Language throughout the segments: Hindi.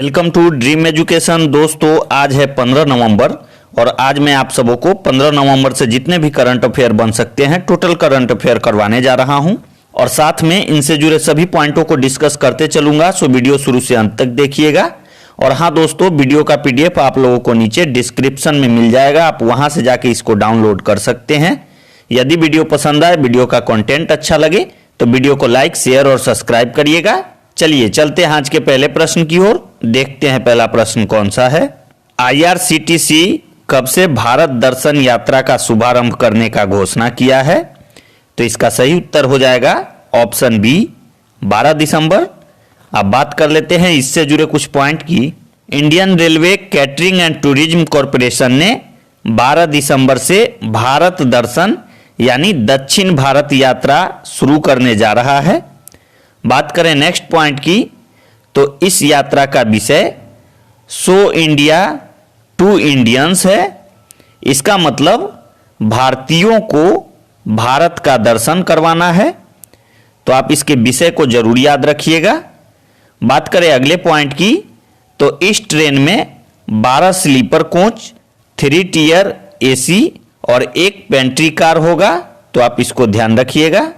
Welcome to dream education. दोस्तों आज है 15 नवंबर और आज मैं आप सबों को 15 नवंबर से जितने भी करंट अफेयर बन सकते हैं टोटल करंट अफेयर करवाने जा रहा हूं और साथ में इनसे जुड़े सभी पॉइंटों को डिस्कस करते चलूंगा। सो वीडियो शुरू से अंत तक देखिएगा। और हाँ दोस्तों, वीडियो का पीडीएफ आप लोगों को नीचे डिस्क्रिप्शन में मिल जाएगा, आप वहां से जाके इसको डाउनलोड कर सकते हैं। यदि वीडियो पसंद आए, वीडियो का कंटेंट अच्छा लगे तो वीडियो को लाइक, शेयर और सब्सक्राइब करिएगा। चलिए चलते हैं आज के पहले प्रश्न की ओर। देखते हैं पहला प्रश्न कौन सा है। आईआरसीटीसी कब से भारत दर्शन यात्रा का शुभारंभ करने का घोषणा किया है? तो इसका सही उत्तर हो जाएगा ऑप्शन बी 12 दिसंबर। अब बात कर लेते हैं इससे जुड़े कुछ पॉइंट की। Indian railway catering and tourism corporation ने 12 दिसंबर से भारत दर्शन यानी दक्षिण भारत यात्रा शुरू करने जा रहा है। बात करें नेक्स्ट पॉइंट की, तो इस यात्रा का विषय सो इंडिया टू इंडियंस है। इसका मतलब भारतीयों को भारत का दर्शन करवाना है, तो आप इसके विषय को जरूर याद रखिएगा। बात करें अगले पॉइंट की, तो इस ट्रेन में 12 स्लीपर कोच, 3 टियर एसी और एक पेंट्री कार होगा, तो आप इसको ध्यान रखिएगा।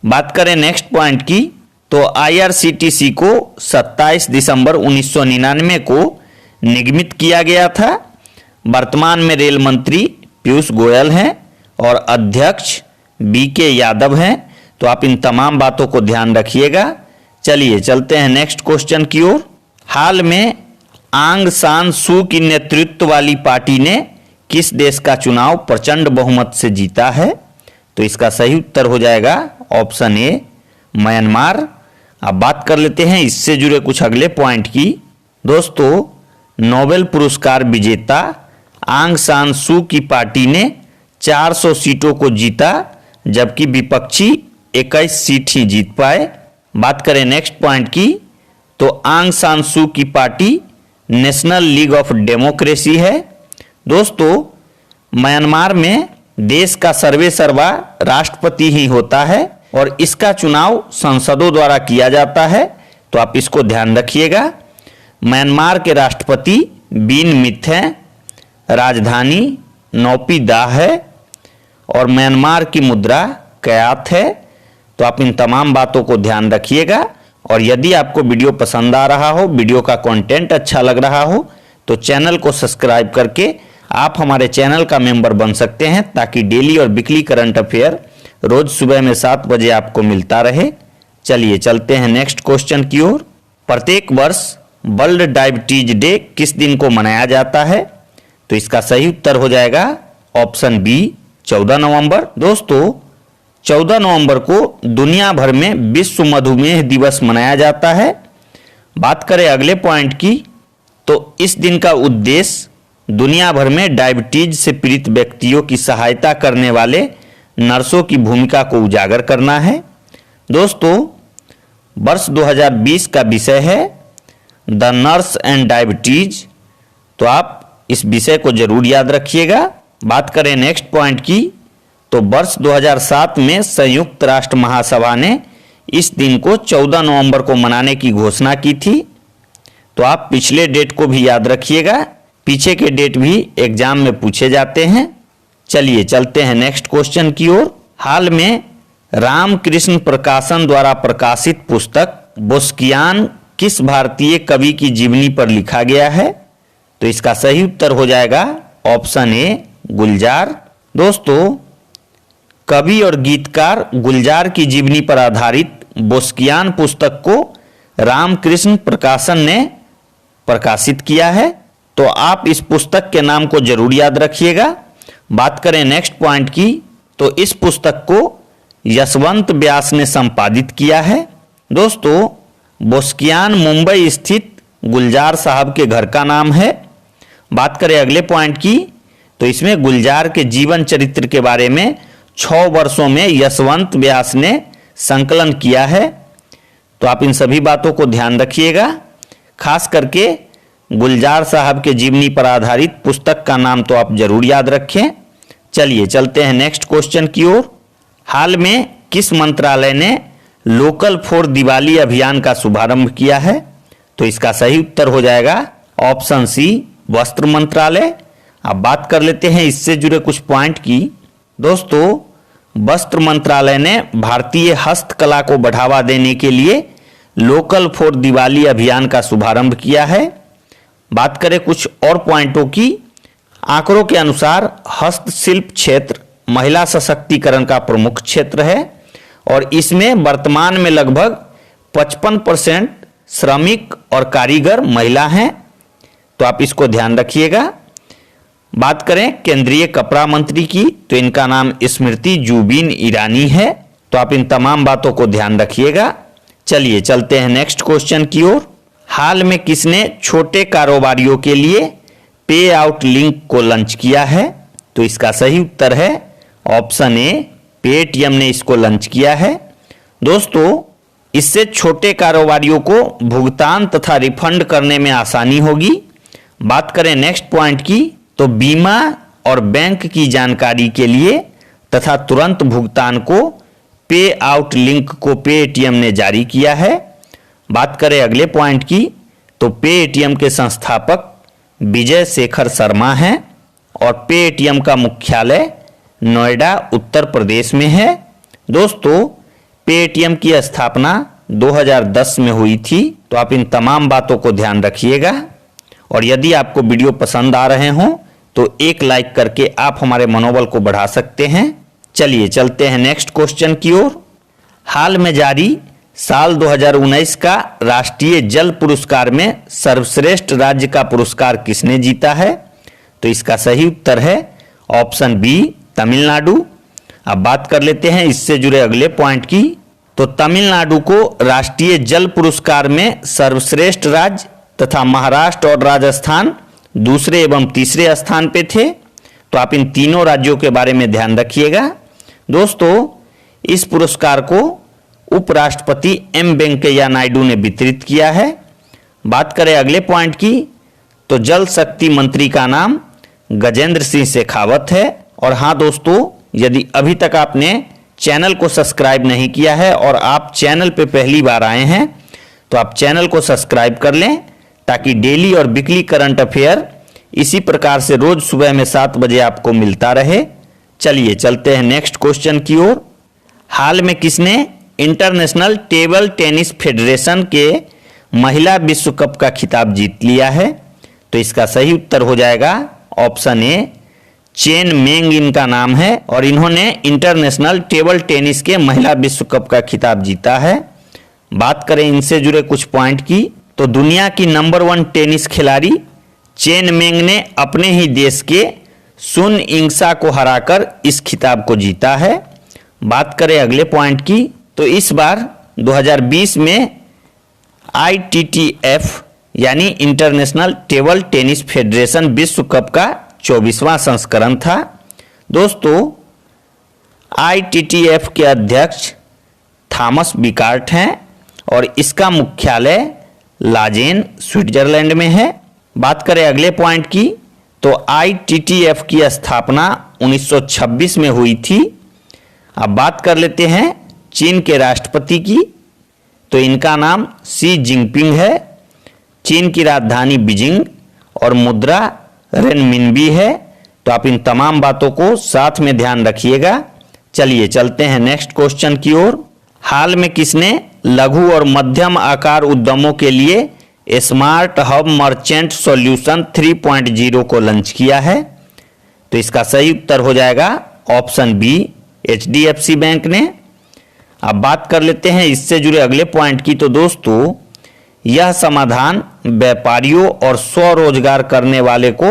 बात करें नेक्स्ट पॉइंट की, तो आईआरसीटीसी को 27 दिसंबर 1999 को निगमित किया गया था। वर्तमान में रेल मंत्री पीयूष गोयल हैं और अध्यक्ष बीके यादव हैं, तो आप इन तमाम बातों को ध्यान रखिएगा। चलिए चलते हैं नेक्स्ट क्वेश्चन की ओर। हाल में आंग सान सू की नेतृत्व वाली पार्टी ने किस देश का चुनाव प्रचंड बहुमत से जीता है? तो इसका सही उत्तर हो जाएगा ऑप्शन ए म्यांमार। अब बात कर लेते हैं इससे जुड़े कुछ अगले पॉइंट की। दोस्तों, नोबेल पुरस्कार विजेता आंग सान सू की पार्टी ने 400 सीटों को जीता, जबकि विपक्षी 21 सीट ही जीत पाए। बात करें नेक्स्ट पॉइंट की, तो आंग सान सू की party national league of democracy है। दोस्तों, म्यांमार में देश का सर्वेसर्वा राष्ट्रपति ही होता है और इसका चुनाव संसदों द्वारा किया जाता है, तो आप इसको ध्यान रखिएगा। म्यांमार के राष्ट्रपति बीन मिथ हैं, राजधानी नौपीदाह है और म्यांमार की मुद्रा क्यात है, तो आप इन तमाम बातों को ध्यान रखिएगा। और यदि आपको वीडियो पसंद आ रहा हो, वीडियो का कंटेंट अच्छा लग रहा हो, तो चैनल को सब्सक्राइब करके आप हमारे चैनल का मेंबर बन सकते हैं, ताकि डेली और वीकली करंट अफेयर रोज सुबह में 7 बजे आपको मिलता रहे। चलिए चलते हैं नेक्स्ट क्वेश्चन की ओर। प्रत्येक वर्ष वर्ल्ड डायबिटीज डे किस दिन को मनाया जाता है? तो इसका सही उत्तर हो जाएगा ऑप्शन बी 14 नवंबर। दोस्तों, 14 नवंबर को दुनिया भर में विश्व मधुमेह दिवस मनाया जाता है। बात करें अगले पॉइंट की, तो इस दिन का उद्देश्य दुनिया भर में डायबिटीज से पीड़ित व्यक्तियों की सहायता करने वाले नर्सों की भूमिका को उजागर करना है। दोस्तों, वर्ष 2020 का विषय है द नर्स एंड डायबिटीज, तो आप इस विषय को जरूर याद रखिएगा। बात करें नेक्स्ट पॉइंट की, तो वर्ष 2007 में संयुक्त राष्ट्र महासभा ने इस दिन को 14 नवंबर को मनाने की घोषणा की थी, तो आप पिछले डेट को भी याद रखिएगा। पीछे के डेट भी एग्जाम में पूछे जाते हैं। चलिए चलते हैं नेक्स्ट क्वेश्चन की ओर। हाल में रामकृष्ण प्रकाशन द्वारा प्रकाशित पुस्तक बोस्कियान किस भारतीय कवि की जीवनी पर लिखा गया है? तो इसका सही उत्तर हो जाएगा ऑप्शन ए गुलजार। दोस्तों, कवि और गीतकार गुलजार की जीवनी पर आधारित बोस्कियान पुस्तक को रामकृष्ण प्रकाशन ने प्रकाशित किया है, तो आप इस पुस्तक के नाम को जरूर याद रखिएगा। बात करें नेक्स्ट पॉइंट की, तो इस पुस्तक को यशवंत व्यास ने संपादित किया है। दोस्तों, बोस्कियान मुंबई स्थित गुलजार साहब के घर का नाम है। बात करें अगले पॉइंट की, तो इसमें गुलजार के जीवन चरित्र के बारे में 6 वर्षों में यशवंत व्यास ने संकलन किया है, तो आप इन सभी बातों को ध्यान रखिएगा। खास करके गुलजार साहब के जीवनी पर आधारित पुस्तक का नाम तो आप जरूर याद रखें। चलिए चलते हैं नेक्स्ट क्वेश्चन की ओर। हाल में किस मंत्रालय ने लोकल फॉर दिवाली अभियान का शुभारंभ किया है? तो इसका सही उत्तर हो जाएगा ऑप्शन सी, वस्त्र मंत्रालय। अब बात कर लेते हैं इससे जुड़े कुछ पॉइंट की। दोस्तों, वस्त्र मंत्रालय ने भारतीय हस्तकला को बढ़ावा देने के लिए लोकल फॉर दिवाली अभियान का शुभारंभ किया है। बात करें कुछ और पॉइंटों की। आंकड़ों के अनुसार हस्तशिल्प क्षेत्र महिला सशक्तिकरण का प्रमुख क्षेत्र है और इसमें वर्तमान में लगभग 55% श्रमिक और कारीगर महिला हैं, तो आप इसको ध्यान रखिएगा। बात करें केंद्रीय कपड़ा मंत्री की, तो इनका नाम स्मृति जुबिन ईरानी है, तो आप इन तमाम बातों को ध्यान रखिएगा। चलिए चलते हैं नेक्स्ट क्वेश्चन की ओर। हाल में किसने छोटे कारोबारियों के लिए पे आउट लिंक को लॉन्च किया है? तो इसका सही उत्तर है ऑप्शन ए, पेटीएम ने इसको लॉन्च किया है। दोस्तों, इससे छोटे कारोबारियों को भुगतान तथा रिफंड करने में आसानी होगी। बात करें नेक्स्ट पॉइंट की, तो बीमा और बैंक की जानकारी के लिए तथा तुरंत भुगतान को पे आउट लिंक को पेटीएम ने जारी किया है। बात करें अगले पॉइंट की, तो पेटीएम के संस्थापक विजय शेखर शर्मा हैं और पेटीएम का मुख्यालय नोएडा उत्तर प्रदेश में है। दोस्तों, पेटीएम की स्थापना 2010 में हुई थी, तो आप इन तमाम बातों को ध्यान रखिएगा। और यदि आपको वीडियो पसंद आ रहे हों तो एक लाइक करके आप हमारे मनोबल को बढ़ा सकते हैं। चलिए चलते हैं नेक्स्ट क्वेश्चन की ओर। हाल में जारी साल 2019 का राष्ट्रीय जल पुरस्कार में सर्वश्रेष्ठ राज्य का पुरस्कार किसने जीता है? तो इसका सही उत्तर है ऑप्शन बी, तमिलनाडु। अब बात कर लेते हैं इससे जुड़े अगले पॉइंट की। तो तमिलनाडु को राष्ट्रीय जल पुरस्कार में सर्वश्रेष्ठ राज्य तथा महाराष्ट्र और राजस्थान दूसरे एवं तीसरे स्थान पे थे, तो आप इन तीनों राज्यों के बारे में ध्यान रखिएगा। दोस्तों, इस पुरस्कार को उपराष्ट्रपति एम वेंकैया नायडू ने वितरित किया है। बात करें अगले पॉइंट की, तो जल शक्ति मंत्री का नाम गजेंद्र सिंह शेखावत है। और हाँ दोस्तों, यदि अभी तक आपने चैनल को सब्सक्राइब नहीं किया है और आप चैनल पे पहली बार आए हैं, तो आप चैनल को सब्सक्राइब कर लें ताकि डेली और वीकली करंट अफेयर इसी प्रकार से रोज सुबह में 7 बजे आपको मिलता रहे। चलिए चलते हैं नेक्स्ट क्वेश्चन की ओर। हाल में किसने इंटरनेशनल टेबल टेनिस फेडरेशन के महिला विश्व कप का खिताब जीत लिया है? तो इसका सही उत्तर हो जाएगा ऑप्शन ए, चेन मेंग इनका नाम है और इन्होंने इंटरनेशनल टेबल टेनिस के महिला विश्व कप का खिताब जीता है। बात करें इनसे जुड़े कुछ पॉइंट की, तो दुनिया की नंबर 1 टेनिस खिलाड़ी चेन मेंग ने अपने ही देश के सुन इंग्सा को हराकर इस खिताब को जीता है। बात करें अगले पॉइंट की, तो इस बार 2020 में ITTF यानी इंटरनेशनल टेबल टेनिस फेडरेशन विश्व कप का 24वां संस्करण था। दोस्तों, ITTF के अध्यक्ष थॉमस बिकार्ट हैं और इसका मुख्यालय लाजेन स्विट्जरलैंड में है। बात करें अगले पॉइंट की, तो ITTF की स्थापना 1926 में हुई थी। अब बात कर लेते हैं चीन के राष्ट्रपति की, तो इनका नाम शी जिनपिंग है। चीन की राजधानी बीजिंग और मुद्रा रेनमिनबी है, तो आप इन तमाम बातों को साथ में ध्यान रखिएगा। चलिए चलते हैं नेक्स्ट क्वेश्चन की ओर। हाल में किसने लघु और मध्यम आकार उद्यमों के लिए स्मार्ट हब मर्चेंट सॉल्यूशन 3.0 को लॉन्च किया है? तो इसका सही उत्तर हो जाएगा ऑप्शन बी, HDFC बैंक ने। अब बात कर लेते हैं इससे जुड़े अगले पॉइंट की, तो दोस्तों यह समाधान व्यापारियों और स्वरोजगार करने वाले को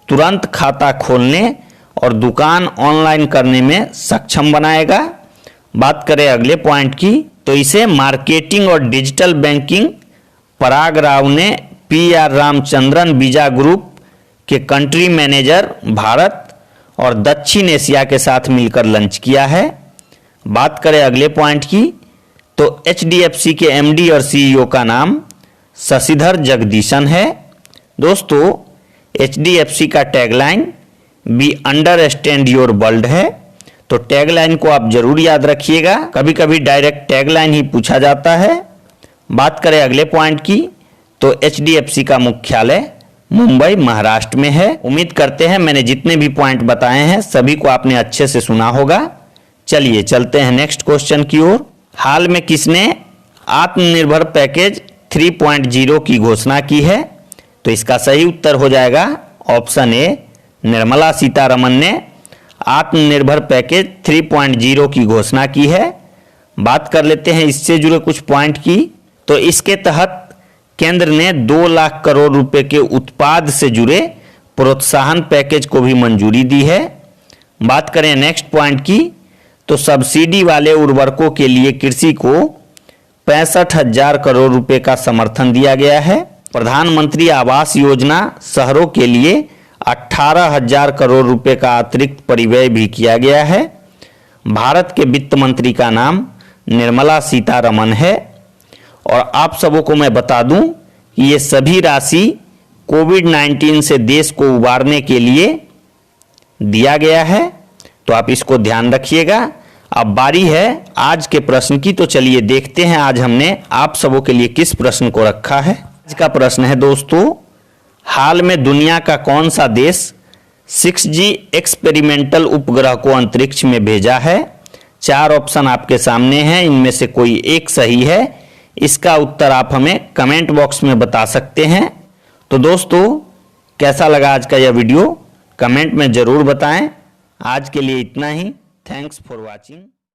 तुरंत खाता खोलने और दुकान ऑनलाइन करने में सक्षम बनाएगा। बात करें अगले पॉइंट की, तो इसे मार्केटिंग और डिजिटल बैंकिंग पराग राव ने PR रामचंद्रन वीजा ग्रुप के कंट्री मैनेजर भारत और दक्षिण एशिया के साथ मिलकर लॉन्च किया है। बात करें अगले पॉइंट की, तो HDFC के MD और CEO का नाम शशिधर जगदीशन है। दोस्तों, HDFC का tagline be understand your world है, तो टैगलाइन को आप जरूर याद रखिएगा, कभी कभी डायरेक्ट टैगलाइन ही पूछा जाता है। बात करें अगले पॉइंट की, तो HDFC का मुख्यालय मुंबई महाराष्ट्र में है। उम्मीद करते हैं मैंने जितने भी पॉइंट बताए हैं सभी को आपने अच्छे से सुना होगा। चलिए चलते हैं नेक्स्ट क्वेश्चन की ओर। हाल में किसने आत्मनिर्भर पैकेज 3.0 की घोषणा की है? तो इसका सही उत्तर हो जाएगा ऑप्शन ए, निर्मला सीतारमण ने आत्मनिर्भर पैकेज 3.0 की घोषणा की है। बात कर लेते हैं इससे जुड़े कुछ पॉइंट की। तो इसके तहत केंद्र ने 2 लाख करोड़ रुपए के उत्पाद से जुड़े प्रोत्साहन पैकेज को भी मंजूरी दी है। बात करें नेक्स्ट पॉइंट की, तो सब्सिडी वाले उर्वरकों के लिए कृषि को 65,000 करोड़ रुपए का समर्थन दिया गया है। प्रधानमंत्री आवास योजना शहरों के लिए 18,000 करोड़ रुपए का अतिरिक्त परिव्यय भी किया गया है। भारत के वित्त मंत्री का नाम निर्मला सीतारमण है। और आप सबों को मैं बता दूं कि ये सभी राशि कोविड-19 से देश को उबारने के लिए दिया गया है, तो आप इसको ध्यान रखिएगा। अब बारी है आज के प्रश्न की, तो चलिए देखते हैं आज हमने आप सबों के लिए किस प्रश्न को रखा है। आज का प्रश्न है दोस्तों, हाल में दुनिया का कौन सा देश 6G एक्सपेरिमेंटल उपग्रह को अंतरिक्ष में भेजा है? 4 ऑप्शन आपके सामने हैं, इनमें से कोई एक सही है। इसका उत्तर आप हमें कमेंट बॉक्स में बता सकते हैं। तो दोस्तों कैसा लगा आज का यह वीडियो कमेंट में ज़रूर बताएं। आज के लिए इतना ही। Thanks for watching.